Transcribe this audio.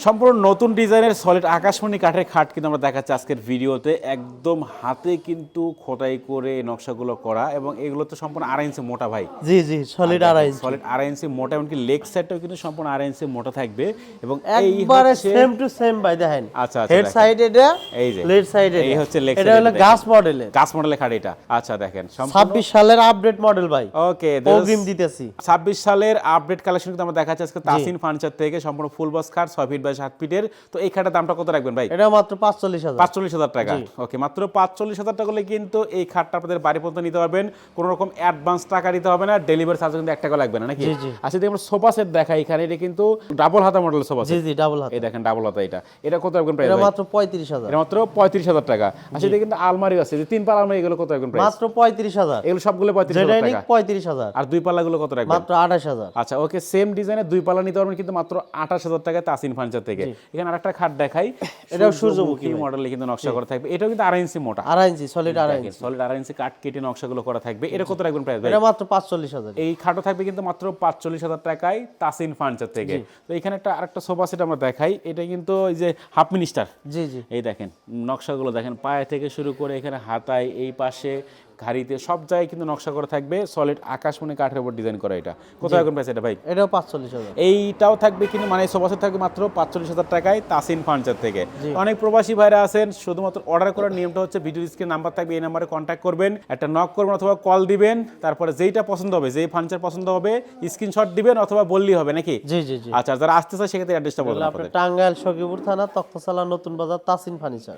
সম্পূর্ণ নতুন ডিজাইনের সলিড আকাশমণি কাঠের খাট কিন্তু আমরা দেখাচ্ছি আজকের ভিডিওতে, একদম হাতে কিন্তু খোদাই করে নকশাগুলো করা, এবং এগুলো তো সম্পূর্ণ 2.5 ইঞ্চি মোটা ভাই। জি জি, সলিড 2.5 ইঞ্চি। সলিড 2.5 ইঞ্চি মোটা, এমনকি লেগ সাইডটাও কিন্তু সম্পূর্ণ 2.5 ইঞ্চি মোটা থাকবে, এবং একবারে সেম টু সেম ভাই দেখেন। আচ্ছা আচ্ছা, হেড সাইড এটা, এই যে লেফট সাইড এটা, এই হচ্ছে লেগ সাইড, এটা হলো গাছ মডেলের, গাছ মডেলের খাট এটা। আচ্ছা দেখেন 26 সালের আপডেট মডেল ভাই। ওকে, অগ্রিম দিতেছি। 26 সালের আপডেট কালেকশন কিন্তু আমরা দেখাচ্ছি আজকে তাসিন ফার্নিচার থেকে, সম্পূর্ণ ফুল বক্স খাট 6 ফিট বাই 7 ফিটের। তো এই খাটের দামটা কত রাখবেন ভাই? এটা মাত্র 45,000। 45,000 টাকা। ওকে, মাত্র 45,000 টাকা হলে কিন্তু এই খাটটা আপনাদের বাড়ি পর্যন্ত নিতে পারবেন, কোনো রকম অ্যাডভান্স টাকা দিতে হবে না, ডেলিভারি চার্জ কিন্তু 1 টাকা লাগবে না নাকি? আচ্ছা, যদি আমরা সোফা সেট দেখাই এখানে, এটা কিন্তু ডাবল হাতা মডেলের সোফা সেট। জি জি, ডাবল হাতা। এই দেখেন ডাবল হাতা, এটা কত রাখবেন প্রাইস? এটা ভাই মাত্র 35,000। এটা মাত্র 35,000 টাকা। আচ্ছা, এটা কিন্তু আলমারি আছে, যে 3 পাল্লা আলমারি, এগুলো কত রাখবেন প্রাইস? মাত্র 35,000। এগুলো সবগুলো 35,000 টাকা। 35,000। আর 2 পাল্লাগুলো কত রাখবেন? মাত্র 28,000। আচ্ছা ওকে, সেম ডিজাইনের 2 পাল্লা নিতে পারবেন কিন্তু মাত্র 28,000 টাকায় তাসিন ফার্নিচার থেকে। এখানে আরেকটা খাট দেখাই, এটাও সূর্যমুখী মডেলে কিন্তু নকশা করা থাকবে। এটাও কিন্তু 2.5 ইঞ্চি মোটা, 2.5 ইঞ্চি, সলিড 2.5 ইঞ্চি। সলিড 2.5 ইঞ্চি কাট কেটে নকশাগুলো করা থাকবে। এটা কত রাখবেন প্রাইস ভাই? এটা মাত্র 45,000। এই খাটও থাকবে কিন্তু মাত্র 45,000 টাকায় তাসিন ফার্নিচার থেকে। তো এখানে আরেকটা সোফা সেট আমরা দেখাই, এটা কিন্তু এই যে হাফ মিনিস্টার। জি জি, এই দেখেন নকশাগুলো দেখেন, পায়ে থেকে শুরু করে এখানে হাতায়, এই পাশে ঘাড়িতে, সব জায়গায় কিন্তু নকশা করা থাকবে, সলিড আকাশমণি কাঠের উপর ডিজাইন করা। এটা কোথায় এখন প্রাইস এটা ভাই? এটাও 45,000। এইটাও থাকবে কিন্তু, মানে সোফা সেট থাকবে মাত্র 45,000 টাকায় তাসিন ফার্নিচার থেকে। অনেক প্রবাসী ভাইরা আছেন, শুধুমাত্র অর্ডার করার নিয়মটা হচ্ছে ভিডিও স্ক্রিনে নাম্বার থাকবে, এই নাম্বারে কন্ট্যাক্ট করবেন, একটা নক করবেন অথবা কল দিবেন, তারপরে যেইটা পছন্দ হবে, যেই ফার্নিচার পছন্দ হবে স্ক্রিনশট দিবেন অথবা বললেই হবে নাকি? জি জি জি। আচ্ছা, যারা আসতে চায় সেক্ষেত্রে অ্যাড্রেসটা বলবেন আপনার টাঙ্গাইল সখীপুর থানা, তক্তাশালা, নতুন বাজার, তাসিন ফার্নিচার।